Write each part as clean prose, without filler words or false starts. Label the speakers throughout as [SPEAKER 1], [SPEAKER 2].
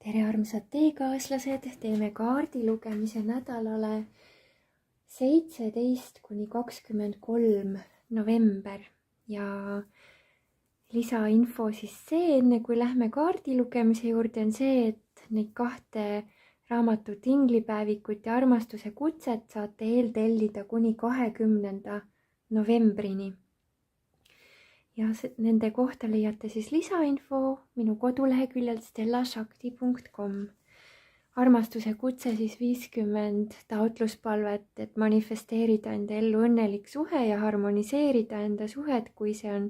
[SPEAKER 1] tere, armsad teekaaslased, teeme kaardi lugemise nädalale 17–23 november ja lisainfo siis see, enne kui lähme kaardi lugemise juurde, on see, et neid kahte raamatut Inglipäevikut ja Armastuse kutset saate eeltellida kuni 20. novembrini. Ja nende kohta leiate siis lisainfo minu koduleheküljelt stellashakti.com. Armastuse kutse siis 50 taotluspalvet, et manifesteerida enda ellu õnnelik suhe ja harmoniseerida enda suhet, kui see on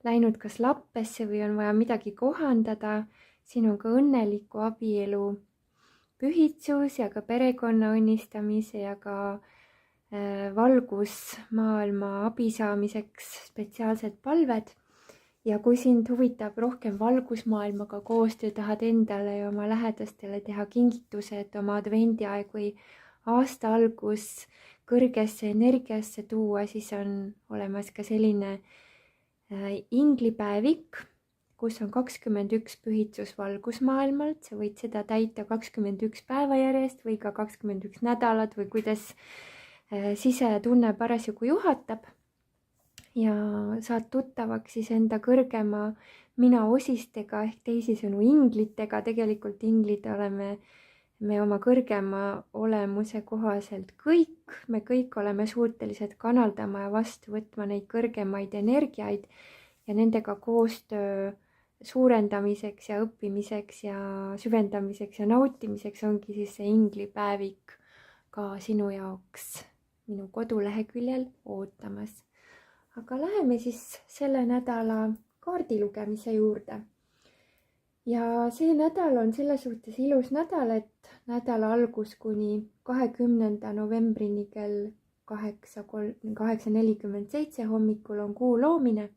[SPEAKER 1] läinud kas lappesse või on vaja midagi kohandada. Siin on ka õnneliku abielu pühitsus ja ka perekonna õnnistamise ja ka valgusmaailma abi saamiseks spetsiaalsed palved. Ja kui sind huvitab rohkem valgusmaailmaga koostöö, tahad endale ja oma lähedastele teha kingitused oma advendiaeg või aasta algus kõrgesse energiasse tuua, siis on olemas ka selline inglipäevik, kus on 21 pühitsus valgusmaailmalt. Sa võid seda täita 21 päeva järjest või ka 21 nädalat või kuidas sisetunne parasjagu juhatab. Ja saad tuttavaks siis enda kõrgema mina osistega ehk teisisõnu inglitega. Tegelikult inglid oleme me oma kõrgema olemuse kohaselt kõik. Me kõik oleme suutelised kanaldama ja vastu võtma neid kõrgemaid energiaid ja nendega koostöö suurendamiseks ja õppimiseks ja süvendamiseks ja nautimiseks ongi siis see inglipäevik ka sinu jaoks minu koduleheküljel ootamas. Aga läheme siis selle nädala kaardi lugemise juurde. Ja see nädal on selles suhtes ilus nädal, et nädala algus kuni 20. novembrini kell 8:47 hommikul on kuu loomine.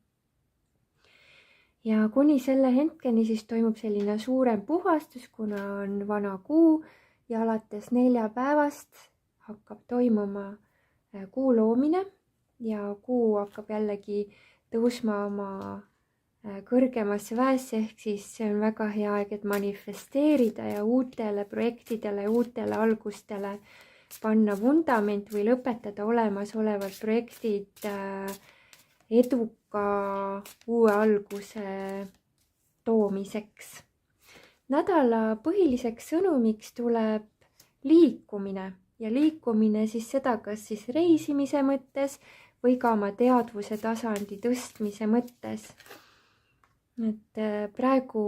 [SPEAKER 1] Ja kuni selle hetkeni siis toimub selline suurem puhastus, kuna on vana kuu ja alates 4 päevast hakkab toimuma kuu loomine ja kuu hakkab jällegi tõusma oma kõrgemasse väesse, ehk siis see on väga hea aeg, et manifesteerida ja uutele projektidele ja uutele algustele panna vundament või lõpetada olemasolevad projektid eduka uue alguse toomiseks. Nädala põhiliseks sõnumiks tuleb liikumine ja liikumine siis seda, kas siis reisimise mõttes või ka oma teadvuse tasandi tõstmise mõttes. Et praegu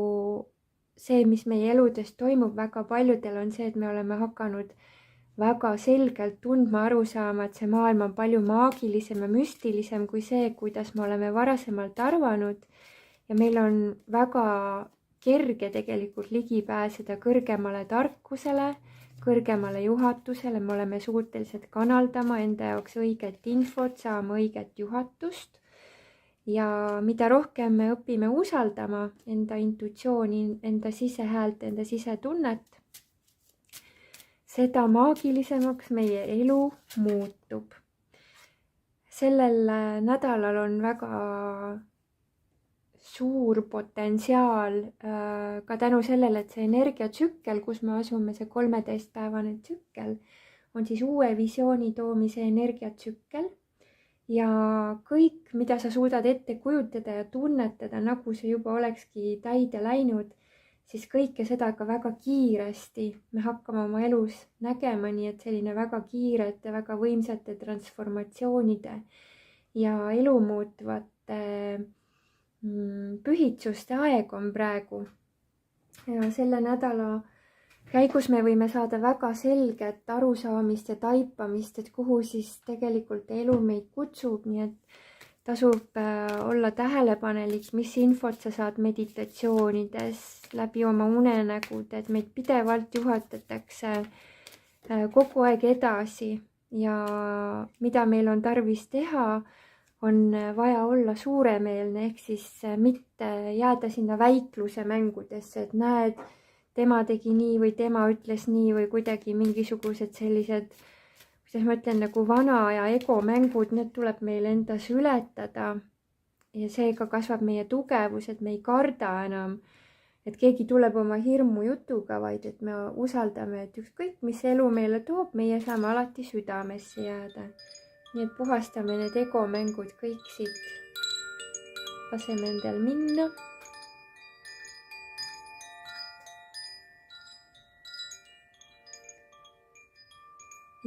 [SPEAKER 1] see, mis meie eludes toimub väga paljudel, on see, et me oleme hakanud väga selgelt tundma, aru saama, et see maailm on palju maagilisem ja müstilisem kui see, kuidas me oleme varasemalt arvanud. Ja meil on väga kerge tegelikult ligi pääseda kõrgemale tarkusele, kõrgemale juhatusele. Me oleme suutelised kanaldama enda jaoks õiget infot, saama õiget juhatust. Ja mida rohkem me õpime usaldama enda intuitsiooni, enda sisehäält, enda sisetunnet, seda maagilisemaks meie elu muutub. Sellel nädalal on väga suur potentsiaal ka tänu sellele, et see energiatsükkel, kus me asume, see 13-päevane tsükkel, on siis uue visiooni toomise energiatsükkel. Ja kõik, mida sa suudad ette kujutada ja tunnetada, nagu see juba olekski täide läinud, siis kõike seda ka väga kiiresti me hakkame oma elus nägema, nii et selline väga kiirete, väga võimsate transformatsioonide ja elu muutvate pühitsuste aeg on praegu. Ja selle nädala käigus me võime saada väga selget arusaamist ja taipamist, et kuhu siis tegelikult elu meid kutsub, nii et tasub olla tähelepanelik, mis infot sa saad meditatsioonides läbi oma unenägude, et meid pidevalt juhatatakse kogu aeg edasi ja mida meil on tarvis teha, on vaja olla suuremeelne, ehk siis mitte jääda sinna väikluse mängudesse, et näed, tema tegi nii või tema ütles nii või kuidagi mingisugused sellised, kuidas ma ütlen, nagu vana aja egomängud, need tuleb meil endas ületada ja seega kasvab meie tugevus, et me ei karda enam et keegi tuleb oma hirmu jutuga, vaid et me usaldame, et ükskõik, mis elu meile toob, meie saame alati südamesse jääda. Nii et puhastame need egomängud kõik siit. Laseme endal minna.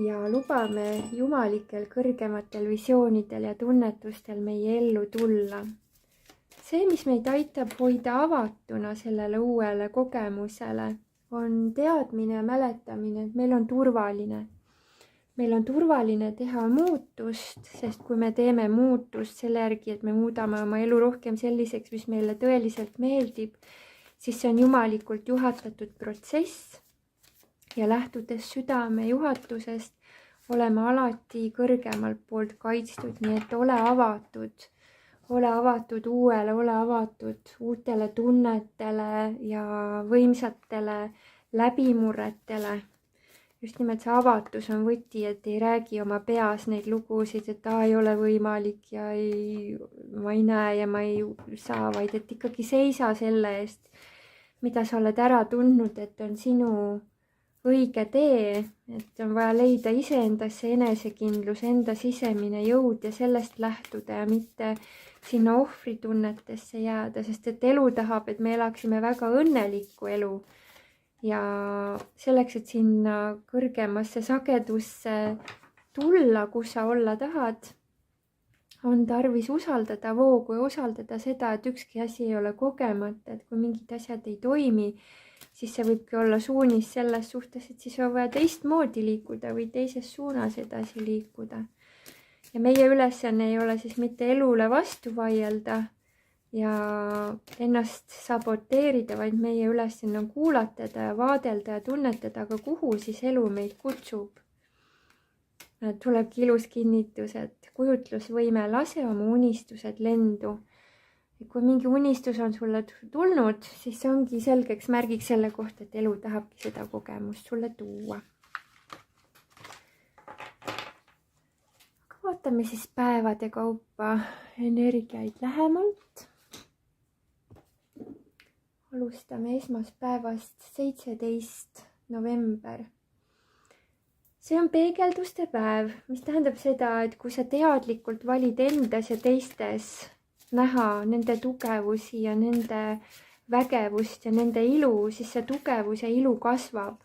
[SPEAKER 1] Ja lubame jumalikel kõrgematel visioonidel ja tunnetustel meie ellu tulla. See, mis meid aitab hoida avatuna sellele uuele kogemusele, on teadmine ja mäletamine, et meil on turvaline. Meil on turvaline teha muutust, sest kui me teeme muutust selle järgi, et me muudame oma elu rohkem selliseks, mis meile tõeliselt meeldib, siis see on jumalikult juhatatud protsess. Ja lähtudes südame juhatusest, oleme alati kõrgemalt poolt kaitstud, nii et ole avatud uuele, ole avatud uutele tunnetele ja võimsatele läbimurretele. Just nimelt see avatus on võti, et ei räägi oma peas neid lugusid, et ei ole võimalik ja ma ei näe ja ma ei saa, vaid et ikkagi seisa selle eest, mida sa oled ära tundnud, et on sinu õige tee, et on vaja leida iseendasse enesekindlus, enda sisemine jõud ja sellest lähtuda ja mitte sinna ohvritunnetesse jääda, sest et elu tahab, et me elaksime väga õnnelikku elu. Ja selleks, et sinna kõrgemasse sagedusse tulla, kus sa olla tahad, on tarvis usaldada voogu ja usaldada seda, et ükski asi ei ole kogemata, et kui mingid asjad ei toimi, siis see võibki olla suunis selles suhtes, et siis on vaja teistmoodi liikuda või teises suunas edasi liikuda. Ja meie ülesanne ei ole siis mitte elule vastu vaielda ja ennast saboteerida, vaid meie ülesanne on kuulatada ja vaadelda ja tunnetada, aga kuhu siis elu meid kutsub. Tulebki ilus kinnitus, et kujutlusvõime, lase oma unistused lendu. Kui mingi unistus on sulle tulnud, siis see ongi selgeks märgiks selle kohta, et elu tahabki seda kogemust sulle tuua. Aga vaatame siis päevade kaupa energiaid lähemalt. Alustame esmaspäevast 17. november. See on peegelduste päev, mis tähendab seda, et kui sa teadlikult valid endas ja teistes näha nende tugevusi ja nende vägevust ja nende ilu, siis see tugevus ja ilu kasvab.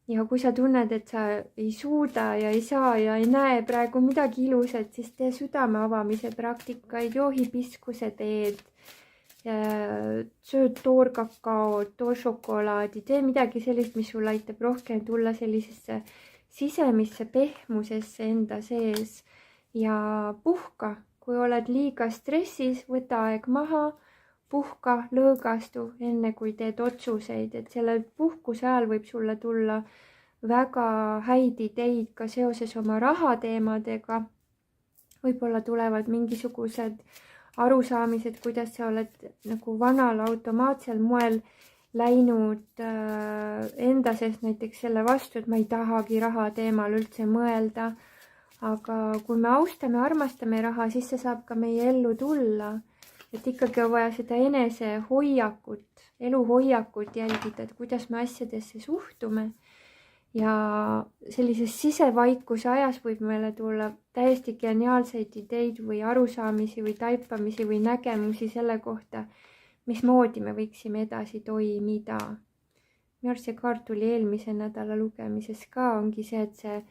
[SPEAKER 1] Ja kui sa tunned, et sa ei suuda ja ei saa ja ei näe praegu midagi ilusat, siis tee südame avamise praktikaid, joo hibiskuse teed, söö toorkakaod, tooršokolaadi, tee midagi sellist, mis sul aitab rohkem tulla sellisesse sisemisse pehmusesse enda sees ja puhka. Kui oled liiga stressis, võta aeg maha, puhka, lõõgastu enne kui teed otsuseid, et selle puhkuse ajal võib sulle tulla väga häid ideid ka seoses oma rahateemadega. Võib-olla tulevad mingisugused arusaamised, kuidas sa oled nagu vanal automaatsel moel läinud enda seest näiteks selle vastu, et ma ei tahagi raha teemal üldse mõelda. Aga kui me austame, armastame raha, siis see saab ka meie ellu tulla. Et ikkagi on vaja seda enese hoiakut, eluhoiakut jälgida, et kuidas me asjadesse suhtume. Ja sellises sisevaikuse ajas võib meile tulla täiesti geniaalseid ideid või arusaamisi või taipamisi või nägemusi selle kohta, mismoodi me võiksime edasi toimida. Minu arust see kaart tuli eelmise nädala lugemises ka, ongi see, et see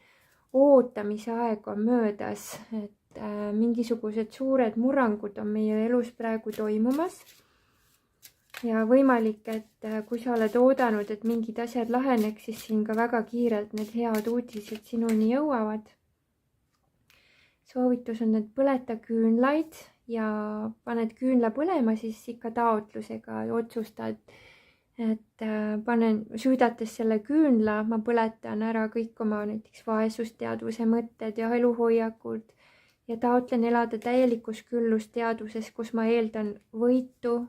[SPEAKER 1] ootamise aeg on möödas, et mingisugused suured murrangud on meie elus praegu toimumas. Ja võimalik, et kui sa oled oodanud, et mingid asjad laheneks, siis siin ka väga kiirelt need head uudised sinuni jõuavad. Soovitus on, et põleta küünlaid ja paned küünla põlema siis ikka taotlusega ja otsustad, et süüdates selle küünla, ma põletan ära kõik oma näiteks vaesusteadvuse mõtted ja eluhoiakud ja taotlen elada täielikus küllusteaduses, kus ma eeldan võitu,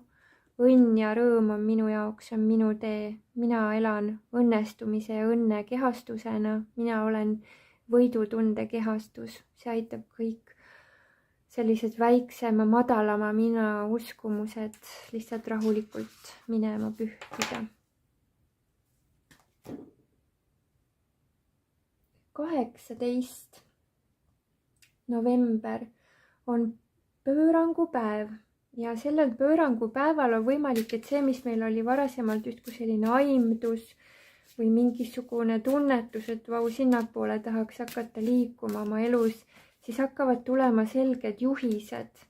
[SPEAKER 1] õnn ja rõõm on minu jaoks, on minu tee. Mina elan õnnestumise ja õnne kehastusena, mina olen võidutunde kehastus, see aitab kõik sellised väiksema, madalama mina uskumused lihtsalt rahulikult minema pühkida. 18. november on pöörangupäev ja sellel pöörangupäeval on võimalik, et see, mis meil oli varasemalt justkui selline aimdus või mingisugune tunnetus, et vau, sinnapoole tahaks hakata liikuma oma elus, siis hakkavad tulema selged juhised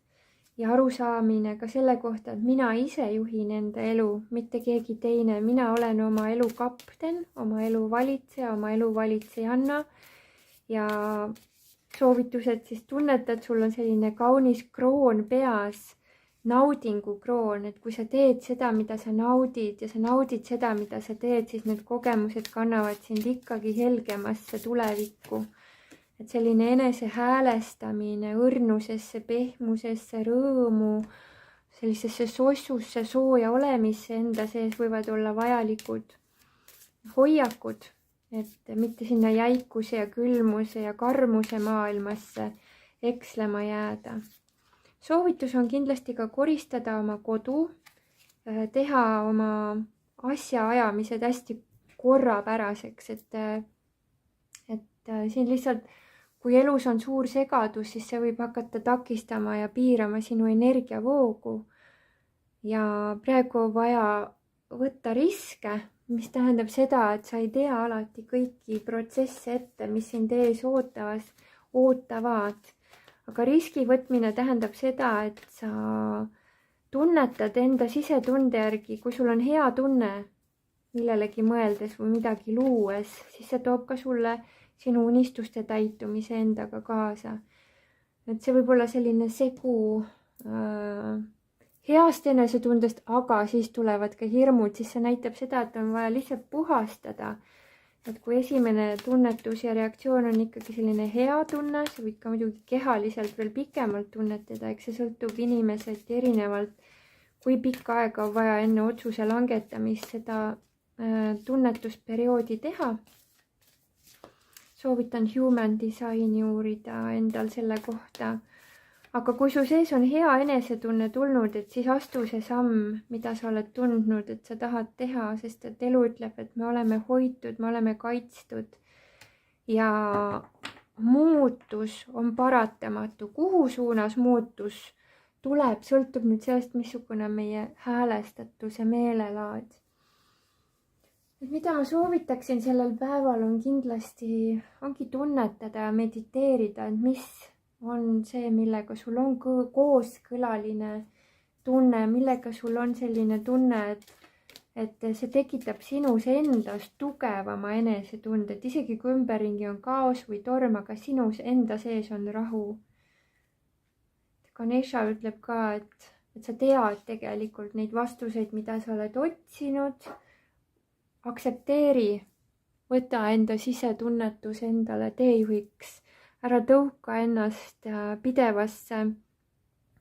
[SPEAKER 1] ja arusaamine ka selle kohta, et mina ise juhin enda elu, mitte keegi teine. Mina olen oma elu kapten, oma elu valitseja, oma elu valitsejanna ja soovitused siis tunneta, et sul on selline kaunis kroon peas, naudingu kroon, et kui sa teed seda, mida sa naudid ja sa naudid seda, mida sa teed, siis need kogemused kannavad sind ikkagi helgemasse tulevikku. Et selline enese häälestamine õrnusesse, pehmusesse, rõõmu, sellisesse sossusse, sooja olemisse enda sees võivad olla vajalikud hoiakud, et mitte sinna jäikuse ja külmuse ja karmuse maailmasse ekslema jääda. Soovitus on kindlasti ka koristada oma kodu, teha oma asjaajamised hästi korrapäraseks, et siin lihtsalt kui elus on suur segadus, siis see võib hakata takistama ja piirama sinu energiavoogu. Ja praegu on vaja võtta riske, mis tähendab seda, et sa ei tea alati kõiki protsesse ette, mis sind ees ootavad. Aga riski võtmine tähendab seda, et sa tunnetad enda sisetunde järgi, kui sul on hea tunne millelegi mõeldes või midagi luues, siis see toob ka sulle sinu unistuste täitumise endaga kaasa. Et see võib olla selline segu heast enesetundest, aga siis tulevad ka hirmud, siis see näitab seda, et on vaja lihtsalt puhastada. Et kui esimene tunnetus ja reaktsioon on ikkagi selline hea tunne, sa võid ka muidugi kehaliselt veel pikemalt tunnetada, eks see sõltub inimesed erinevalt, kui pikka aega on vaja enne otsuse langetamist seda tunnetusperioodi teha. Soovitan human designi uurida endal selle kohta. Aga kui su sees on hea enesetunne tulnud, et siis astu see samm, mida sa oled tundnud, et sa tahad teha, sest et elu ütleb, et me oleme hoitud, me oleme kaitstud. Ja muutus on paratamatu. Kuhu suunas muutus tuleb, sõltub nüüd sellest, missugune on meie häälestatus ja meelelaad. Mida ma soovitaksin sellel päeval on kindlasti, ongi tunnetada ja mediteerida, et mis on see, millega sul on kooskõlaline tunne, millega sul on selline tunne, et see tekitab sinus endas tugevama enesetunde, et isegi kui ümberringi on kaos või torm, aga sinus enda sees on rahu. Ganesha ütleb ka, et sa tead tegelikult neid vastuseid, mida sa oled otsinud. Aksepteeri, võta enda sisetunnetus endale teejuhiks, ära tõuka ennast pidevasse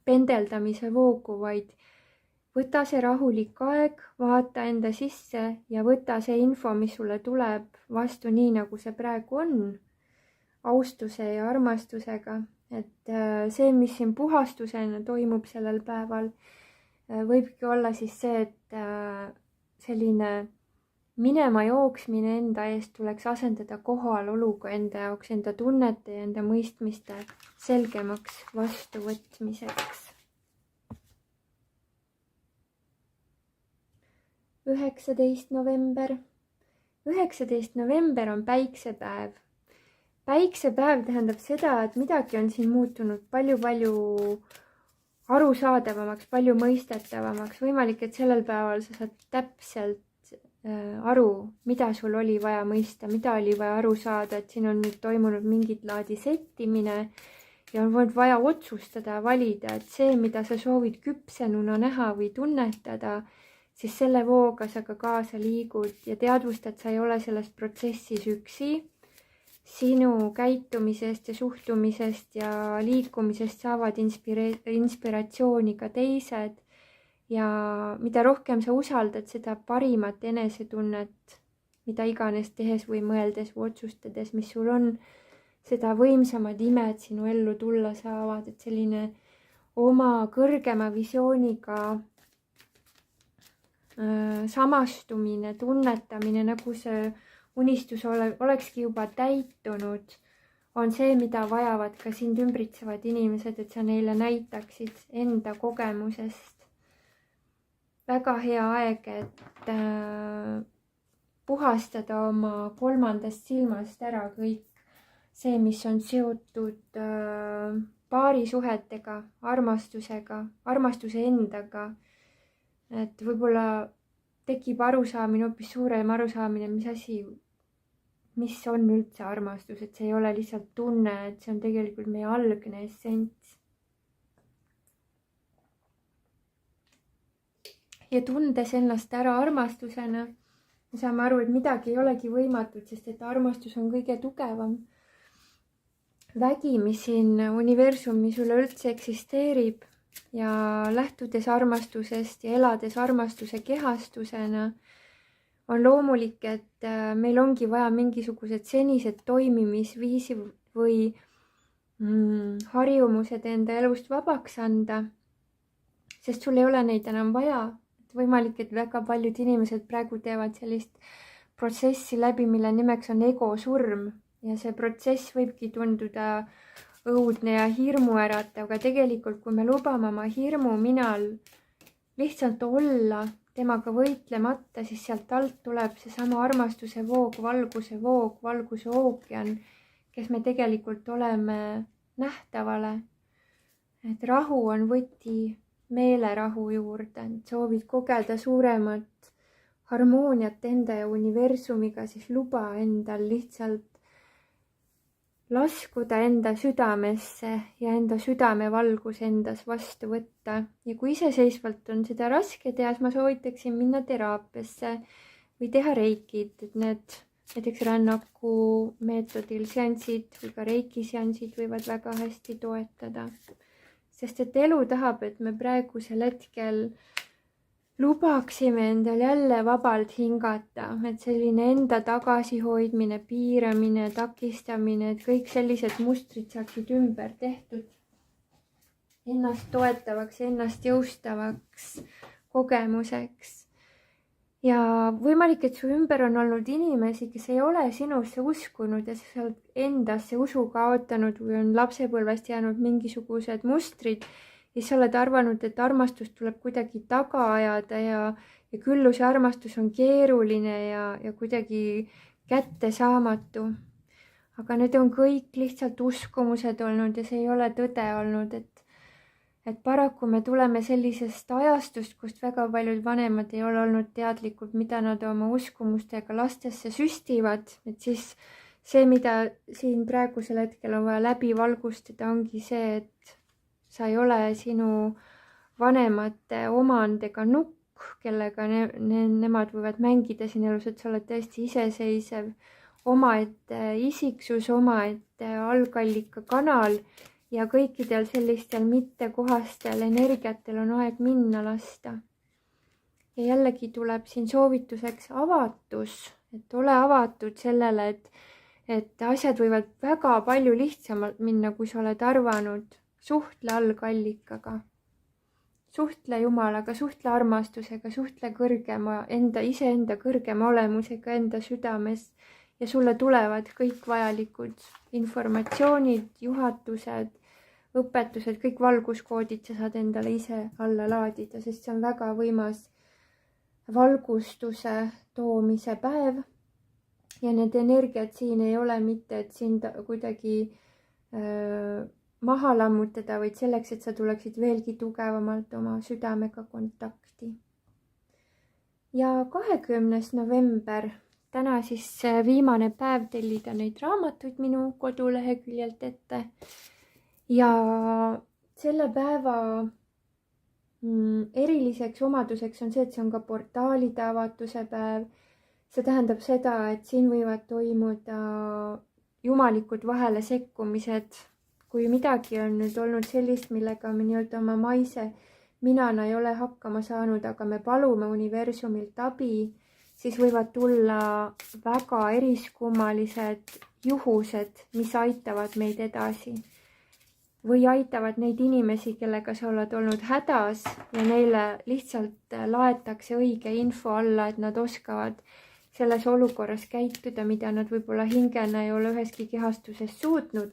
[SPEAKER 1] pendeldamise voogu, vaid võta see rahulik aeg, vaata enda sisse ja võta see info, mis sulle tuleb vastu nii, nagu see praegu on, austuse ja armastusega. Et see, mis siin puhastusena toimub sellel päeval, võibki olla siis see, et selline minema jooksmine enda eest tuleks asendada kohaloluga enda jaoks, enda tunnete ja enda mõistmiste selgemaks vastuvõtmiseks. 19. november. 19. november on päiksepäev. Päiksepäev tähendab seda, et midagi on siin muutunud palju-palju arusaadavamaks, palju mõistetavamaks. Võimalik, et sellel päeval sa saad täpselt aru, mida sul oli vaja mõista, mida oli vaja aru saada, et siin on nüüd toimunud mingit laadi settimine ja on olnud vaja otsustada, valida, et see, mida sa soovid küpsenuna näha või tunnetada, siis selle vooga sa ka kaasa liigud ja teadvustad, sa ei ole selles protsessis üksi. Sinu käitumisest ja suhtumisest ja liikumisest saavad inspiratsiooni ka teised. Ja mida rohkem sa usaldad seda parimat enesetunnet, mida iganes tehes või mõeldes või otsustades, mis sul on, seda võimsamad imed sinu ellu tulla saavad, et selline oma kõrgema visiooniga samastumine, tunnetamine, nagu see unistus olekski juba täitunud, on see, mida vajavad ka sind ümbritsevad inimesed, et sa neile näitaksid enda kogemusest. Väga hea aeg, et puhastada oma 3. silmast ära kõik see, mis on seotud paarisuhetega, armastusega, armastuse endaga. Et võib-olla tekib arusaamine, hoopis suurem arusaamine, mis on üldse armastus, et see ei ole lihtsalt tunne, et see on tegelikult meie algne essents. Ja tundes ennast ära armastusena, me saame aru, et midagi ei olegi võimatut, sest et armastus on kõige tugevam vägi, mis siin universumis üleüldse eksisteerib. Ja lähtudes armastusest ja elades armastuse kehastusena, on loomulik, et meil ongi vaja mingisugused senised toimimisviisi või harjumused enda elust vabaks anda, sest sul ei ole neid enam vaja. Võimalik, et väga paljud inimesed praegu teevad sellist protsessi läbi, mille nimeks on ego surm ja see protsess võibki tunduda õudne ja hirmuäratav, aga tegelikult, kui me lubame oma hirmu minal lihtsalt olla, temaga võitlemata, siis sealt alt tuleb seesama armastuse voog, valguse ookean, kes me tegelikult oleme nähtavale. Et rahu on võti meelerahu juurde, soovid kogeda suuremat harmooniat enda ja universumiga, siis luba endal lihtsalt laskuda enda südamesse ja enda südamevalgus endas vastu võtta. Ja kui iseseisvalt on seda raske teha, siis ma soovitaksin minna teraapiasse või teha reikid, et need näiteks rännaku meetodil seansid või ka reiki seansid võivad väga hästi toetada. Sest et elu tahab, et me praegusel hetkel lubaksime endal jälle vabalt hingata, et selline enda tagasihoidmine, piiramine, takistamine, et kõik sellised mustrid saaksid ümber tehtud. Ennast toetavaks, ennast jõustavaks kogemuseks. Ja võimalik, et su ümber on olnud inimesi, kes ei ole sinusse uskunud ja sa oled endasse usu kaotanud või on lapsepõlvest jäänud mingisugused mustrid. Ja sa oled arvanud, et armastus tuleb kuidagi taga ajada ja küll see armastus on keeruline ja kuidagi kättesaamatu. Aga need on kõik lihtsalt uskumused olnud ja see ei ole tõde olnud, et paraku me tuleme sellisest ajastust, kust väga paljud vanemad ei ole olnud teadlikud, mida nad oma uskumustega lastesse süstivad, et siis see, mida siin praegusel hetkel on vaja läbi valgustada, ongi see, et sa ei ole sinu vanemate omand ega nukk, kellega nemad võivad mängida siin elus, et sa oled täiesti iseseisev, omaette isiksus, omaette algallika kanal ja kõikidel sellistel mittekohastel energiatel on aeg minna lasta. Ja jällegi tuleb siin soovituseks avatus, et ole avatud sellele, et asjad võivad väga palju lihtsamalt minna, kui sa oled arvanud. Suhtle algallikaga, suhtle Jumalaga, suhtle armastusega, suhtle iseenda kõrgema olemusega enda südames ja sulle tulevad kõik vajalikud informatsioonid, juhatused, õpetused, kõik valguskoodid sa saad endale ise alla laadida, sest see on väga võimas valgustuse toomise päev ja need energiat siin ei ole mitte, et sind kuidagi maha lammutada, vaid selleks, et sa tuleksid veelgi tugevamalt oma südamega kontakti. Ja 20. november, täna siis viimane päev tellida neid raamatuid minu koduleheküljelt ette. Ja selle päeva eriliseks omaduseks on see, et see on ka portaalide avatuse päev. See tähendab seda, et siin võivad toimuda jumalikud vahele sekkumised. Kui midagi on nüüd olnud sellist, millega me nii-öelda oma maise minana ei ole hakkama saanud, aga me palume universumilt abi, siis võivad tulla väga eriskummalised juhused, mis aitavad meid edasi või aitavad neid inimesi, kellega sa oled olnud hädas ja neile lihtsalt laetakse õige info alla, et nad oskavad selles olukorras käituda, mida nad võib-olla hingena ei ole üheski kehastuses suutnud,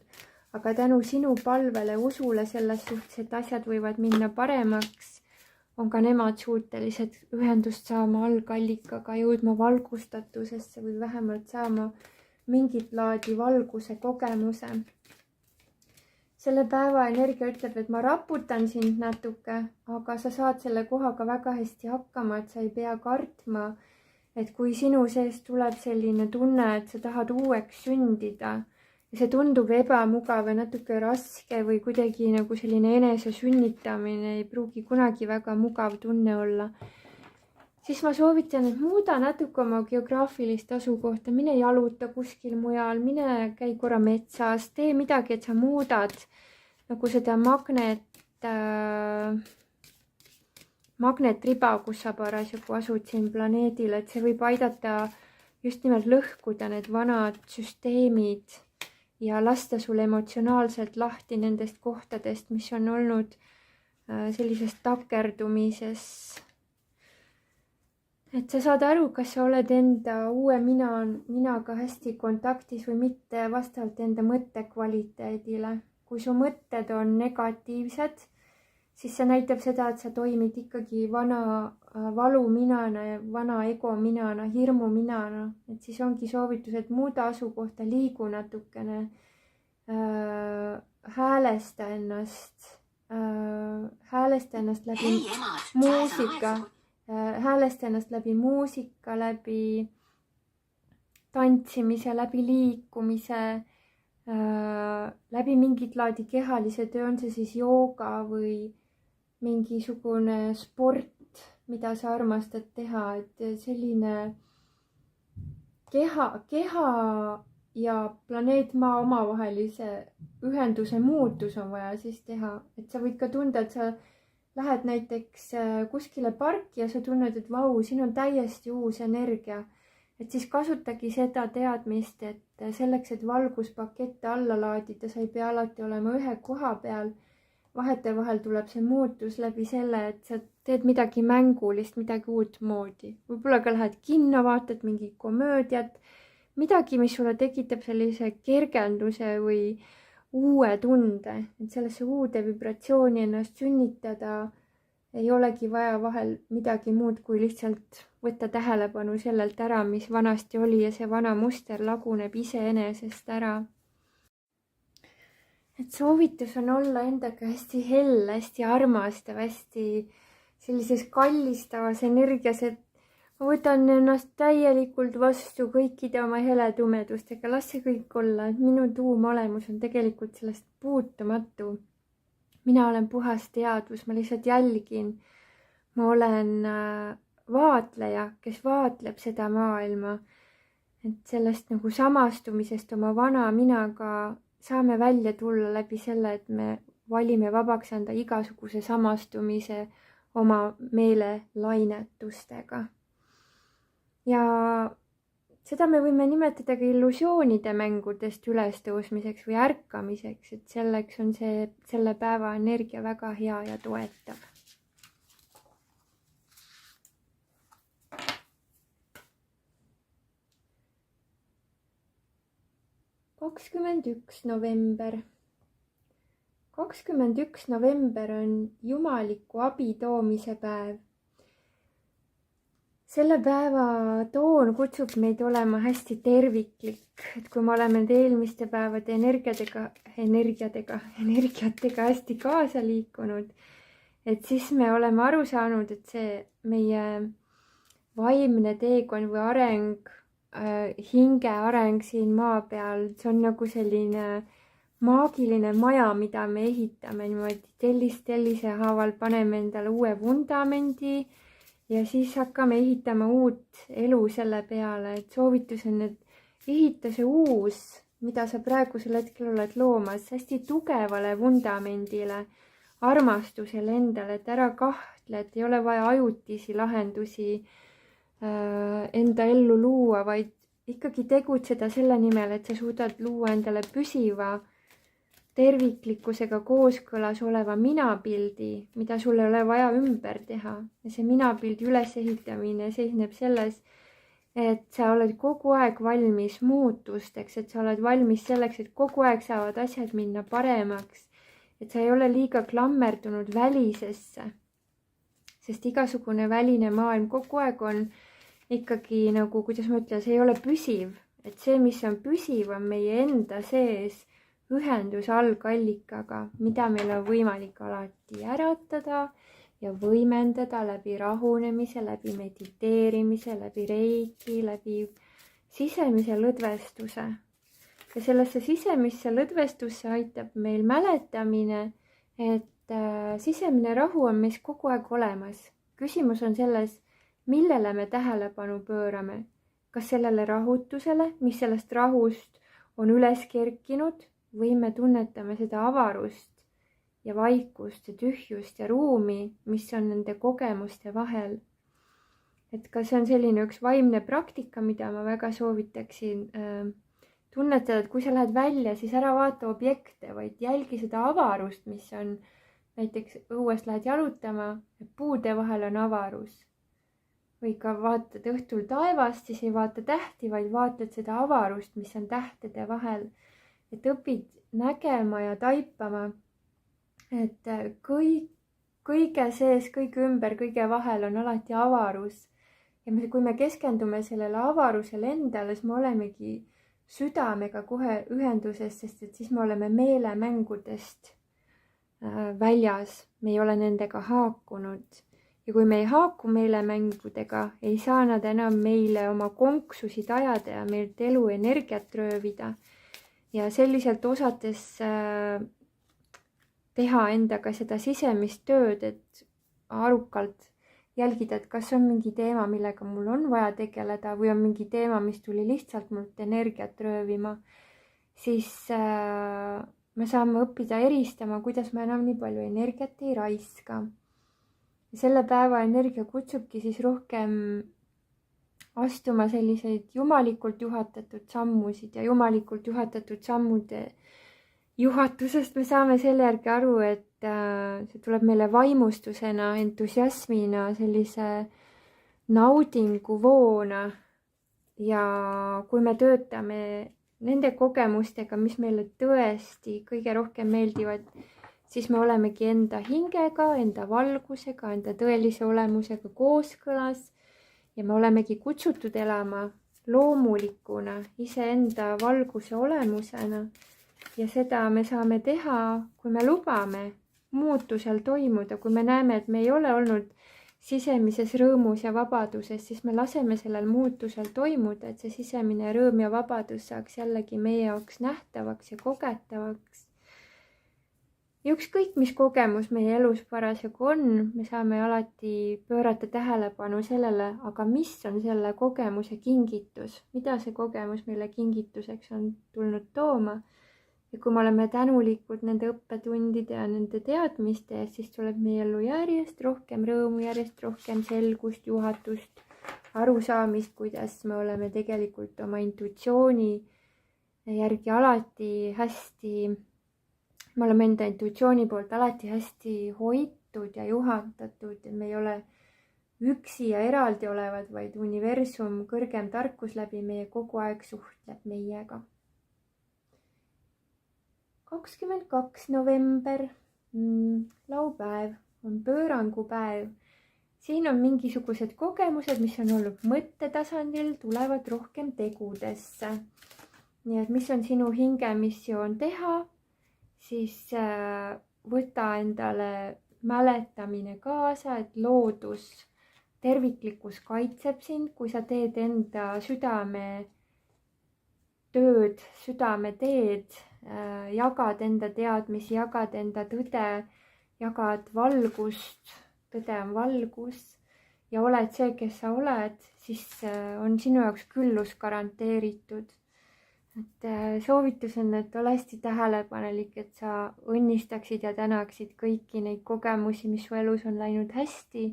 [SPEAKER 1] aga tänu sinu palvele, usule selles suhtes, et asjad võivad minna paremaks, on ka nemad suutelised ühendust saama algallikaga, jõudma valgustatusesse või vähemalt saama mingit laadi valguse kogemuse. Selle päeva energia ütleb, et ma raputan sind natuke, aga sa saad selle kohaga väga hästi hakkama, et sa ei pea kartma, et kui sinu sees tuleb selline tunne, et sa tahad uueks sündida ja see tundub ebamugav ja natuke raske või kuidagi nagu selline enese sünnitamine ei pruugi kunagi väga mugav tunne olla, siis ma soovitan, et muuda natuke oma geograafilist asukohta, mine jaluta kuskil mujal, mine käi korra metsas, tee midagi, et sa muudad nagu seda magnetriba, kus sa parasjagu asud siin planeedil, et see võib aidata just nimelt lõhkuda need vanad süsteemid ja lasta sul emotsionaalselt lahti nendest kohtadest, mis on olnud sellises takerdumises. Et sa saad aru, kas sa oled enda uue minaga hästi kontaktis või mitte vastavalt enda mõttekvaliteedile. Kui su mõtted on negatiivsed, siis see näitab seda, et sa toimid ikkagi vana valuminana ja vana egominana, hirmuminana. Et siis ongi soovitus, et muuda asukohta, liigu natukene, häälesta ennast läbi muusika. Häälesta ennast läbi muusika, läbi tantsimise, läbi liikumise, läbi mingit laadi kehalise töö, on see siis jooga või mingisugune sport, mida sa armastad teha, et selline keha ja planeet Maa omavahelise ühenduse muutus on vaja siis teha, et sa võid ka tunda, et sa lähed näiteks kuskile parki ja sa tunned, et vau, siin on täiesti uus energia. Et siis kasutagi seda teadmist, et selleks, et valguspakette alla laadida, sa ei pea alati olema ühe koha peal. Vahetevahel tuleb see muutus läbi selle, et sa teed midagi mängulist, midagi uut moodi. Võib-olla ka lähed kinno, vaatad mingit komöödiat, midagi, mis sulle tekitab sellise kergenduse või uue tunde, et sellesse uude vibratsiooni ennast sünnitada ei olegi vaja vahel midagi muud, kui lihtsalt võtta tähelepanu sellelt ära, mis vanasti oli ja see vana muster laguneb iseenesest ära. Et soovitus on olla endaga hästi helle, hästi armastav, hästi sellises kallistavas energias, et ma võtan ennast täielikult vastu kõikide oma heletumedustega, las see kõik olla, et minu tuumolemus on tegelikult sellest puutumatu. Mina olen puhas teadvus, ma lihtsalt jälgin. Ma olen vaatleja, kes vaatleb seda maailma. Et sellest nagu samastumisest oma vana minaga saame välja tulla läbi selle, et me valime vabaks anda igasuguse samastumise oma meelelainetustega. Ja seda me võime nimetada ka illusioonide mängudest ülestõusmiseks või ärkamiseks, et selleks on selle päeva energia väga hea ja toetav. november. 21. november on jumaliku abi toomise päev. Selle päeva toon kutsub meid olema hästi terviklik, et kui me oleme need eelmiste päevade energiatega hästi kaasa liikunud, et siis me oleme aru saanud, et see meie vaimne teekond või areng, hinge areng siin maa peal, see on nagu selline maagiline maja, mida me ehitame niimoodi tellise haaval, paneme endale uue vundamendi ja siis hakkame ehitama uut elu selle peale, et soovitus on, et ehita see uus, mida sa praegusel hetkel oled loomas, hästi tugevale vundamendile, armastusele endale, et ära kahtle, et ei ole vaja ajutisi lahendusi enda ellu luua, vaid ikkagi tegutseda selle nimel, et sa suudad luua endale püsiva terviklikkusega kooskõlas oleva minapildi, mida sul ei ole vaja ümber teha. Ja see minapildi ülesehitamine seisneb selles, et sa oled kogu aeg valmis muutusteks, et sa oled valmis selleks, et kogu aeg saavad asjad minna paremaks, et sa ei ole liiga klammerdunud välisesse, sest igasugune väline maailm kogu aeg on ikkagi nagu, kuidas ma ütlen, see ei ole püsiv, et see, mis on püsiv, on meie enda sees ühendus algallikaga, mida meil on võimalik alati äratada ja võimendada läbi rahunemise, läbi mediteerimise, läbi reiki, läbi sisemise lõdvestuse. Ja sellesse sisemisse lõdvestusse aitab meil mäletamine, et sisemine rahu on meis kogu aeg olemas. Küsimus on selles, millele me tähelepanu pöörame. Kas sellele rahutusele, mis sellest rahust on üles kerkinud, või me tunnetame seda avarust ja vaikust ja tühjust ja ruumi, mis on nende kogemuste vahel. Et kas see on selline üks vaimne praktika, mida ma väga soovitaksin tunnetada, et kui sa lähed välja, siis ära vaata objekte, vaid jälgi seda avarust, mis on näiteks õues lähed jalutama, puude vahel on avarus. Või ka vaatad õhtul taevast, siis ei vaata tähti, vaid vaatad seda avarust, mis on tähtede vahel. Et õpid nägema ja taipama, et kõige sees, kõige ümber, kõige vahel on alati avarus. Ja kui me keskendume sellele avarusele endale, siis me olemegi südamega kohe ühenduses, sest et siis me oleme meelemängudest väljas, me ei ole nendega haakunud. Ja kui me ei haaku meelemängudega, ei saa nad enam meile oma konksusid ajada ja meilt elu energiat röövida. Ja selliselt osates teha endaga seda sisemist tööd, et arukalt jälgida, et kas on mingi teema, millega mul on vaja tegeleda või on mingi teema, mis tuli lihtsalt mult energiat röövima, siis me saame õppida eristama, kuidas me enam nii palju energiat ei raiska. Ja selle päeva energia kutsubki siis rohkem astuma selliseid jumalikult juhatatud sammusid ja jumalikult juhatatud sammude juhatusest me saame selle järgi aru, et see tuleb meile vaimustusena, entusiasmina, sellise naudinguvoona. Ja kui me töötame nende kogemustega, mis meile tõesti kõige rohkem meeldivad, siis me olemegi enda hingega, enda valgusega, enda tõelise olemusega kooskõlas. Ja me olemegi kutsutud elama loomulikuna, iseenda valguse olemusena. Ja seda me saame teha, kui me lubame muutusel toimuda, kui me näeme, et me ei ole olnud sisemises rõõmus ja vabaduses, siis me laseme sellel muutusel toimuda, et see sisemine rõõm ja vabadus saaks jällegi meie jaoks nähtavaks ja kogetavaks. Ja ükskõik, mis kogemus meie elus parasjagu on, me saame alati pöörata tähelepanu sellele, aga mis on selle kogemuse kingitus, mida see kogemus meile kingituseks on tulnud tooma. Ja kui me oleme tänulikud nende õppetundide ja nende teadmiste eest, siis tuleb meie ellu järjest rohkem rõõmu, järjest rohkem selgust, juhatust, arusaamist, kuidas me oleme tegelikult oma intuitsiooni järgi alati hästi, me oleme enda intuitsiooni poolt alati hästi hoitud ja juhatatud ja me ei ole üksi ja eraldi olevad, vaid universum, kõrgem tarkus läbi meie kogu aeg suhtleb meiega. 22. november, laupäev, on pöörangupäev. Siin on mingisugused kogemused, mis on olnud mõttetasandil, tulevad rohkem tegudesse. Nii et mis on sinu hingemissioon teha, siis võta endale mäletamine kaasa, et loodus, terviklikkus kaitseb sind, kui sa teed enda südame tööd, südameteed, jagad enda teadmisi, jagad enda tõde, jagad valgust, tõde on valgus ja oled see, kes sa oled, siis on sinu jaoks küllus garanteeritud. Et soovitus on, et ole hästi tähelepanelik, et sa õnnistaksid ja tänaksid kõiki neid kogemusi, mis su elus on läinud hästi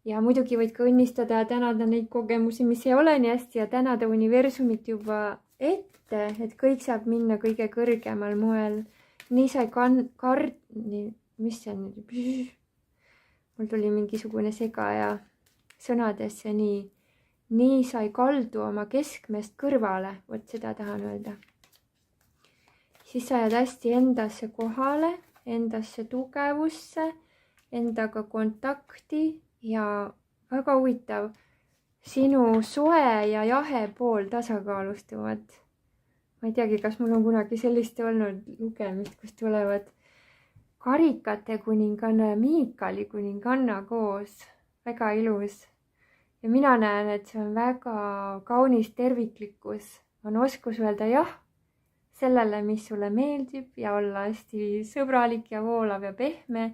[SPEAKER 1] ja muidugi võid ka õnnistada ja tänada neid kogemusi, mis ei ole nii hästi ja tänada universumit juba ette, et kõik saab minna kõige kõrgemal moel. Nii sai mis see on nüüd? Mul tuli mingisugune segaja sõnadesse nii sai kaldu oma keskmest kõrvale, vot seda tahan öelda. Siis sa jääd hästi endasse kohale, endasse tugevusse, endaga kontakti ja väga huvitav, sinu soe ja jahe pool tasakaalustuvad. Ma ei teagi, kas mul on kunagi sellist olnud lugemist, kus tulevad karikate kuninganna ja Miikali kuninganna koos. Väga ilus. Ja mina näen, et see on väga kaunis terviklikkus. On oskus öelda jah sellele, mis sulle meeldib ja olla hästi sõbralik ja voolav ja pehme.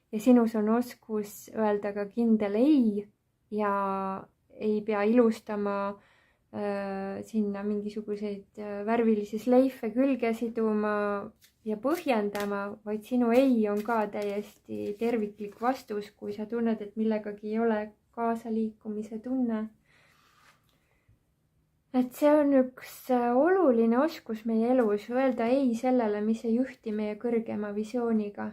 [SPEAKER 1] Ja sinus on oskus öelda ka kindel ei ja ei pea ilustama sinna mingisuguseid värvilisi sleife külge siduma ja põhjendama, vaid sinu ei on ka täiesti terviklik vastus, kui sa tunned, et millegagi ei ole kaasaliikumise tunne. Et see on üks oluline oskus meie elus, öelda ei sellele, mis ei juhti meie kõrgema visiooniga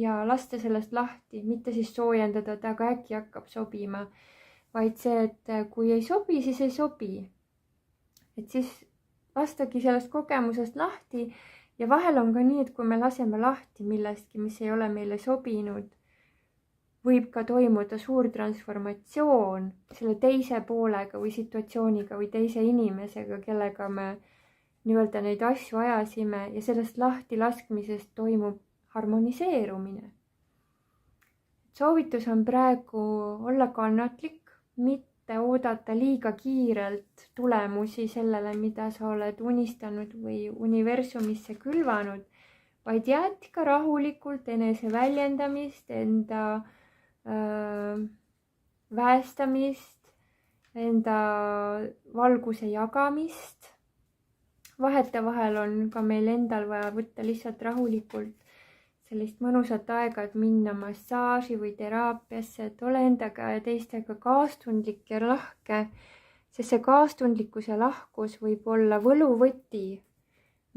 [SPEAKER 1] ja lasta sellest lahti, mitte siis soojendada, et aga äkki hakkab sobima, vaid see, et kui ei sobi, siis ei sobi. Et siis lastagi sellest kogemusest lahti ja vahel on ka nii, et kui me laseme lahti millestki, mis ei ole meile sobinud, võib ka toimuda suur transformatsioon selle teise poolega või situatsiooniga või teise inimesega, kellega me nii-öelda neid asju ajasime ja sellest lahti laskmisest toimub harmoniseerumine. Soovitus on praegu olla kannatlik, mitte oodata liiga kiirelt tulemusi sellele, mida sa oled unistanud või universumisse külvanud, vaid jätka rahulikult enese väljendamist, enda väestamist, enda valguse jagamist. Vahetevahel on ka meil endal vaja võtta lihtsalt rahulikult sellist mõnusat aega, et minna massaaži või teraapiasse, et ole endaga ja teistega kaastundlik ja lahke, sest see kaastundlikkus ja lahkus võib olla võluvõti,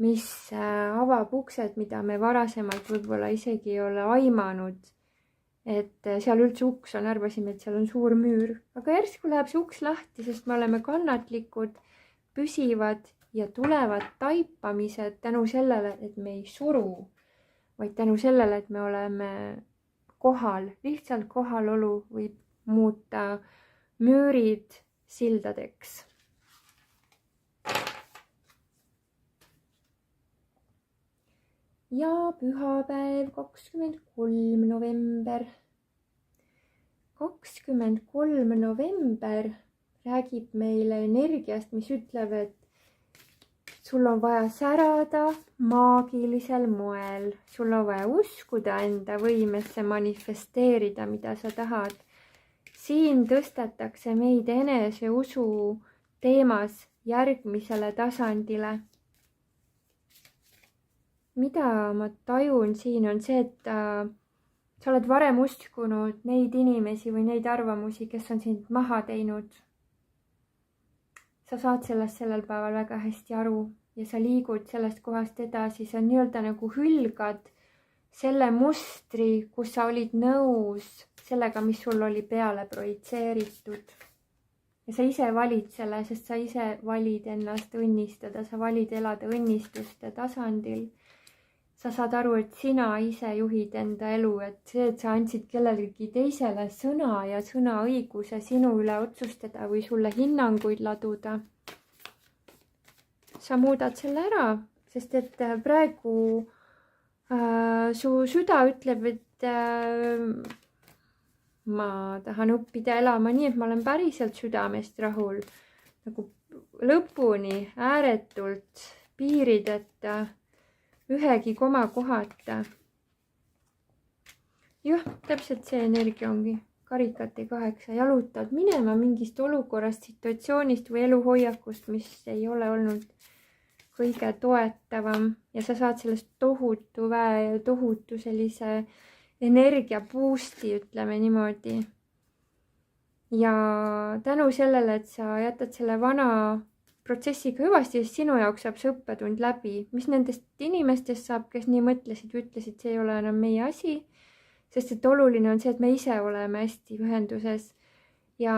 [SPEAKER 1] mis avab uksed, mida me varasemalt võib-olla isegi ei ole aimanud. Et seal üldse uks on, arvasime, et seal on suur müür, aga järsku läheb see uks lahti, sest me oleme kannatlikud, püsivad ja tulevad taipamised tänu sellele, et me ei suru, vaid tänu sellele, et me oleme kohal, lihtsalt kohalolu võib muuta müürid sildadeks. Ja pühapäev 23. november. 23. november räägib meile energiast, mis ütleb, et sul on vaja särada maagilisel moel. Sul on vaja uskuda enda võimesse manifesteerida, mida sa tahad. Siin tõstetakse meid eneseusu teemas järgmisele tasandile. Mida ma tajun siin on see, et sa oled varem uskunud neid inimesi või neid arvamusi, kes on sind maha teinud. Sa saad sellest sellel päeval väga hästi aru ja sa liigud sellest kohast edasi. Sa nii-öelda nagu hülgad selle mustri, kus sa olid nõus sellega, mis sul oli peale projitseeritud. Ja sa ise valid selle, sest sa ise valid ennast õnnistada, sa valid elada õnnistuste tasandil. Sa saad aru, et sina ise juhid enda elu, et see, et sa andsid kellelegi teisele sõna ja sõnaõiguse sinu üle otsustada või sulle hinnanguid laduda. Sa muudad selle ära, sest et praegu su süda ütleb, et ma tahan õppida elama nii, et ma olen päriselt südamest rahul. Nagu lõpuni, ääretult, piirideta. Ühegi koma kohata. Jah, täpselt see energia ongi. Karikate 8. Jalutad minema mingist olukorrast, situatsioonist või eluhoiakust, mis ei ole olnud kõige toetavam. Ja sa saad sellest tohutu väe ja tohutu sellise energia boost'i, ütleme niimoodi. ja tänu sellele, et sa jätad selle vana protsessiga hüvasti, siis sinu jaoks saab see õppetund läbi. Mis nendest inimestest saab, kes nii mõtlesid, ütlesid, see ei ole enam meie asi, sest et oluline on see, et me ise oleme hästi ühenduses ja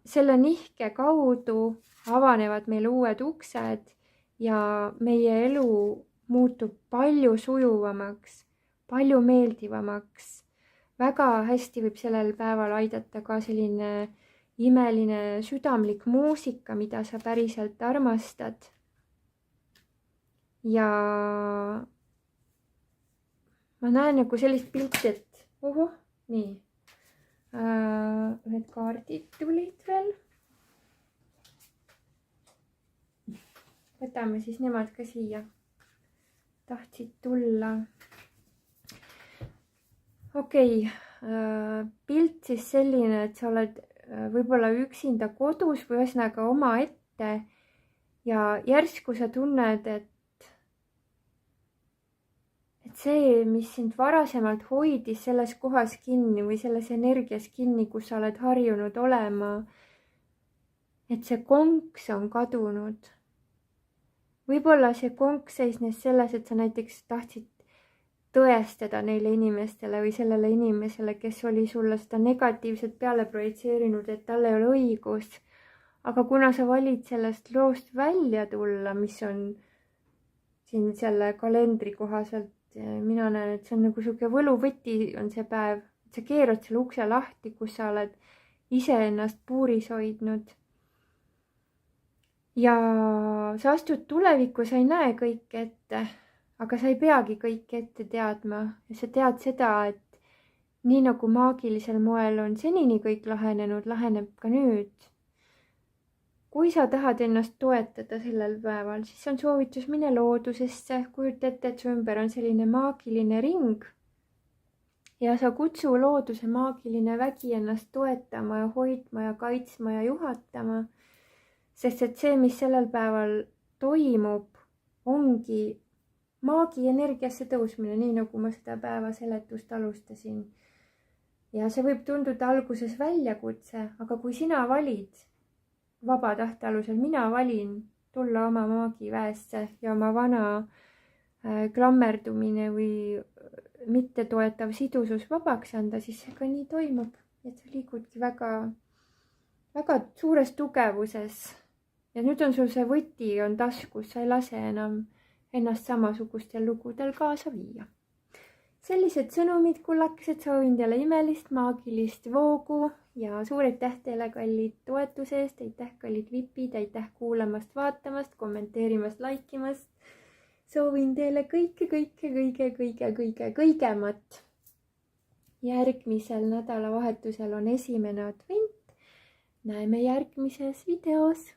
[SPEAKER 1] selle nihke kaudu avanevad meile uued uksed ja meie elu muutub palju sujuvamaks, palju meeldivamaks. Väga hästi võib sellel päeval aidata ka selline imeline südamlik muusika, mida sa päriselt armastad. Ja ma näen nagu sellist pilti, et nii. Need kaardid tulid veel. Võtame siis nemad ka siia. Tahtsid tulla. Okei, pilt siis selline, et sa oled võib-olla üksinda kodus või ühesõnaga omaette ja järsku sa tunned, et see, mis sind varasemalt hoidis selles kohas kinni või selles energias kinni, kus sa oled harjunud olema, et see konks on kadunud. Võib-olla see konks seisnes selles, et sa näiteks tahtsid tõestada neile inimestele või sellele inimesele, kes oli sulle seda negatiivset peale projitseerinud, et tal ei ole õigus. Aga kuna sa valid sellest loost välja tulla, mis on siin selle kalendri kohaselt, mina näen, et see on nagu sihuke võluvõti on see päev, et sa keerad selle ukse lahti, kus sa oled ise ennast puuris hoidnud. Ja sa astud tulevikku, sa ei näe kõike ette. Aga sa ei peagi kõike ette teadma ja sa tead seda, et nii nagu maagilisel moel on senini kõik lahenenud, laheneb ka nüüd. Kui sa tahad ennast toetada sellel päeval, siis on soovitus mine loodusesse, kujuta ette, et su ümber on selline maagiline ring. Ja sa kutsu looduse maagiline vägi ennast toetama ja hoidma ja kaitsma ja juhatama. Sest et see, mis sellel päeval toimub, ongi maagi energiasse tõusmine, nii nagu ma seda päeva seletust alustasin. Ja see võib tunduda alguses väljakutse, aga kui sina valid vaba tahte alusel, mina valin tulla oma maagiväesse ja oma vana klammerdumine või mittetoetav sidusus vabaks anda, siis see ka nii toimub. Et sa liigudki väga, väga suures tugevuses. Ja nüüd on sul see võti on taskus, sa ei lase enam ennast samasugustel lugudel kaasa viia. Sellised sõnumid, kullakesed, soovin teile imelist, maagilist voogu ja suur aitäh teile kallid toetuse eest, aitäh kallid vipid, aitäh kuulamast, vaatamast, kommenteerimast, laikimast. Soovin teile kõigemat. Järgmisel nädalavahetusel on 1. advent. Näeme järgmises videos.